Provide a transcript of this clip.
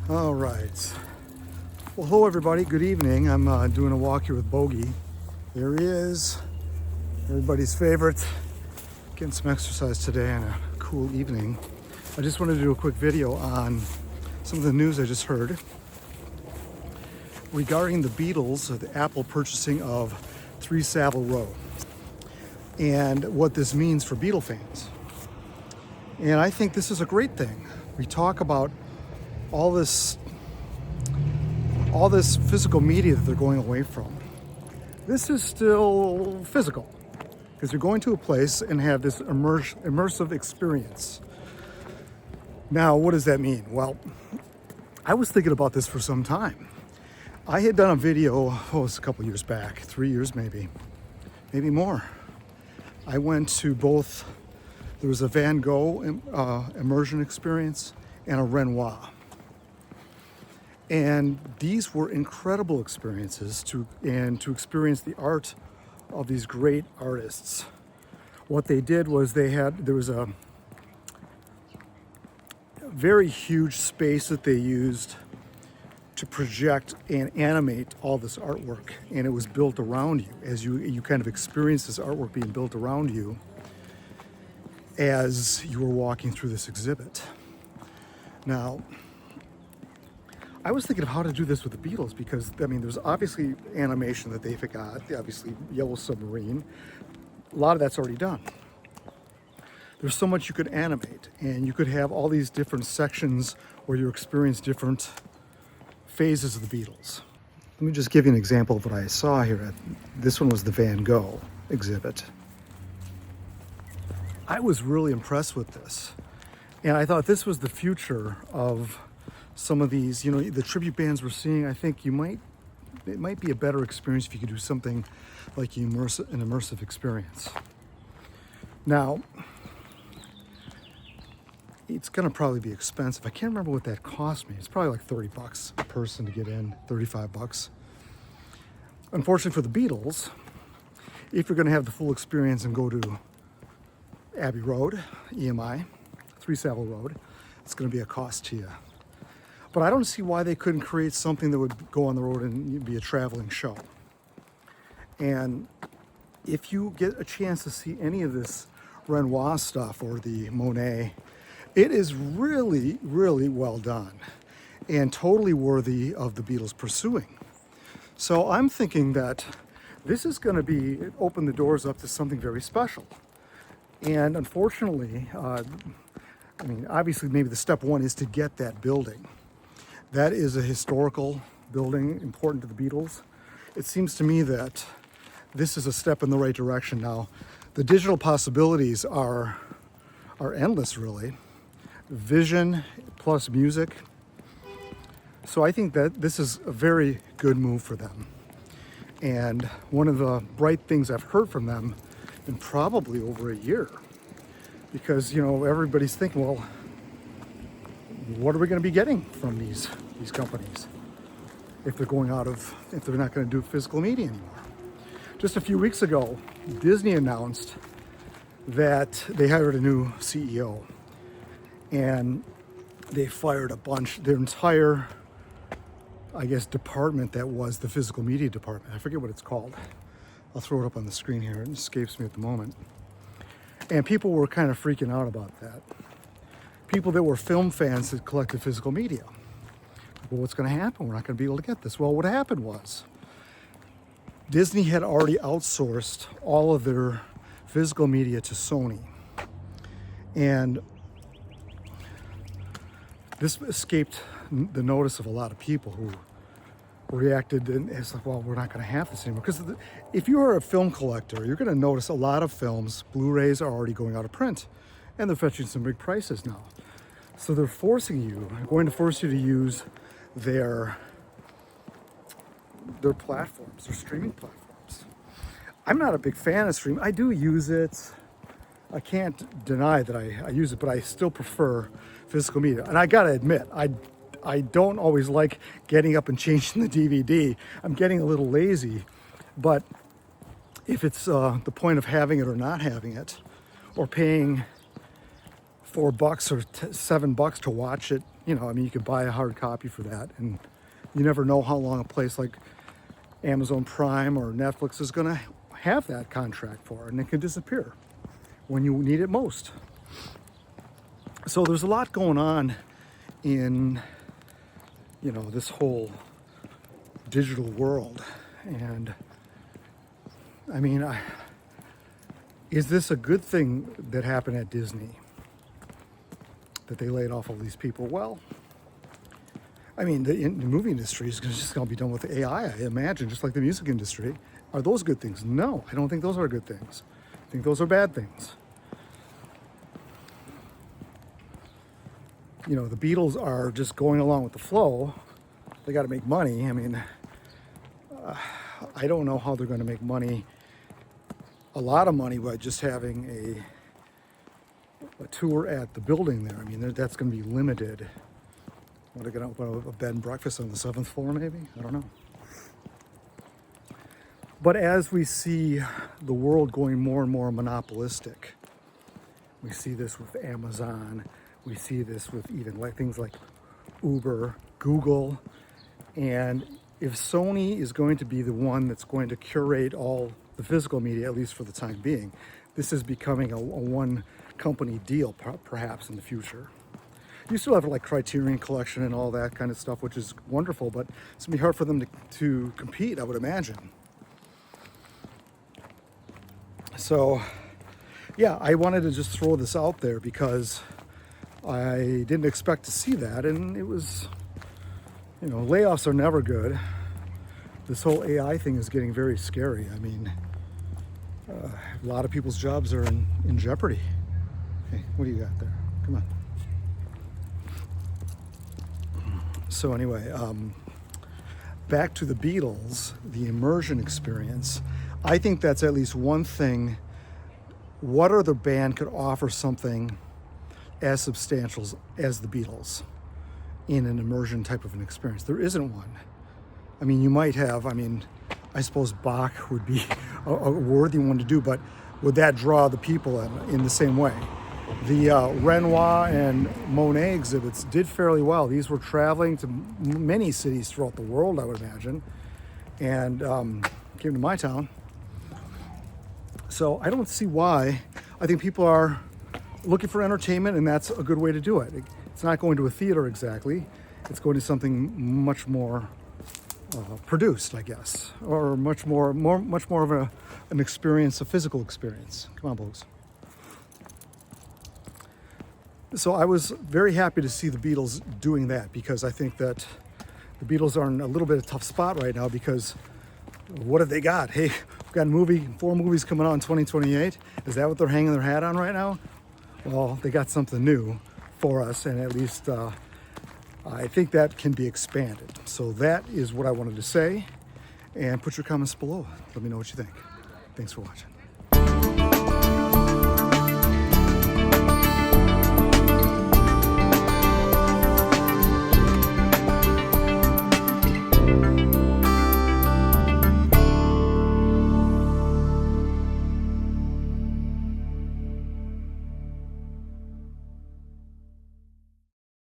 All right. Well, hello everybody. Good evening. I'm doing a walk here with Bogey. There he is, everybody's favorite. Getting some exercise today on a cool evening. I just wanted to do a quick video on some of the news I just heard regarding the Beatles, the Apple purchasing of 3 Savile Row, and what this means for Beatle fans. And I think this is a great thing. We talk about all this physical media that they're going away from. This is still physical because you're going to a place and have this immersive experience. Now, what does that mean? Well, I was thinking about this for some time. I had done a video, it was a couple years back, 3 years maybe more. I went to both, there was a Van Gogh immersion experience and a Renoir. And these were incredible experiences to experience the art of these great artists. What they did was there was a very huge space that they used to project and animate all this artwork, and it was built around you as you kind of experience this artwork being built around you as you were walking through this exhibit. Now, I was thinking of how to do this with the Beatles because, I mean, there's obviously animation that they've got, obviously Yellow Submarine. A lot of that's already done. There's so much you could animate, and you could have all these different sections where you experience different phases of the Beatles. Let me just give you an example of what I saw here. This one was the Van Gogh exhibit. I was really impressed with this, and I thought this was the future of some of these, you know, the tribute bands we're seeing. I think it might be a better experience if you could do something like an immersive experience. Now, it's going to probably be expensive. I can't remember what that cost me. It's probably like $30 a person to get in, $35. Unfortunately for the Beatles, if you're going to have the full experience and go to Abbey Road, EMI, 3 Savile Road, it's going to be a cost to you. But I don't see why they couldn't create something that would go on the road and be a traveling show. And if you get a chance to see any of this Renoir stuff or the Monet, it is really, really well done and totally worthy of the Beatles pursuing. So I'm thinking that this is going to open the doors up to something very special. And unfortunately, I mean, obviously maybe the step one is to get that building. That is a historical building, important to the Beatles. It seems to me that this is a step in the right direction. Now, the digital possibilities are endless, really. Vision plus music. So I think that this is a very good move for them. And one of the bright things I've heard from them in probably over a year. Because, you know, everybody's thinking, well, what are we going to be getting from these companies if they're not going to do physical media anymore? Just a few weeks ago, Disney announced that they hired a new CEO, and they fired their entire, I guess, department that was the physical media department. I forget what it's called. I'll throw it up on the screen here. It escapes me at the moment. And people were kind of freaking out about that. People that were film fans that collected physical media. Well, what's going to happen? We're not going to be able to get this. Well, what happened was Disney had already outsourced all of their physical media to Sony. And this escaped the notice of a lot of people who reacted and it's like, well, we're not going to have this anymore. Because if you are a film collector, you're going to notice a lot of films, Blu-rays are already going out of print. And they're fetching some big prices now. So they're going to force you to use their platforms, their streaming platforms. I'm not a big fan of streaming. I do use it. I can't deny that I use it, but I still prefer physical media. And I gotta admit, I don't always like getting up and changing the DVD. I'm getting a little lazy, but if it's the point of having it or not having it, or paying $4 or $7 to watch it, You know, I mean, you could buy a hard copy for that, and you never know how long a place like Amazon Prime or Netflix is going to have that contract for, and it can disappear when you need it most. So there's a lot going on in, you know, this whole digital world. And I mean, is this a good thing that happened at Disney, that they laid off all these people? Well, I mean, the movie industry is just going to be done with AI, I imagine, just like the music industry. Are those good things? No, I don't think those are good things. I think those are bad things. You know, the Beatles are just going along with the flow. They got to make money. I mean, I don't know how they're going to make money, a lot of money, by just having a tour at the building there. I mean, that's going to be limited. What, are they going to open a bed and breakfast on the 7th floor, maybe? I don't know. But as we see the world going more and more monopolistic, we see this with Amazon, we see this with even like things like Uber, Google, and if Sony is going to be the one that's going to curate all the physical media, at least for the time being, this is becoming a one company deal perhaps in the future. You still have like Criterion Collection and all that kind of stuff, which is wonderful, but it's gonna be hard for them to compete, I would imagine. So yeah, I wanted to just throw this out there because I didn't expect to see that, and it was, you know, layoffs are never good. This whole AI thing is getting very scary. I mean, a lot of people's jobs are in jeopardy. Hey, what do you got there? Come on. So anyway, back to the Beatles, the immersion experience. I think that's at least one thing. What other band could offer something as substantial as the Beatles in an immersion type of an experience? There isn't one. I mean, you might have, I suppose Bach would be a worthy one to do, but would that draw the people in the same way? The Renoir and Monet exhibits did fairly well. These were traveling to many cities throughout the world, I would imagine, and came to my town. So I don't see why. I think people are looking for entertainment, and that's a good way to do it. It's not going to a theater exactly. It's going to something much more produced, I guess, or much more of an experience, a physical experience. Come on, folks. So I was very happy to see the Beatles doing that, because I think that the Beatles are in a little bit of a tough spot right now, because what have they got? Hey, we've got 4 movies coming out in 2028. Is that what they're hanging their hat on right now? Well, they got something new for us, and at least I think that can be expanded. So that is what I wanted to say, and put your comments below. Let me know what you think. Thanks for watching.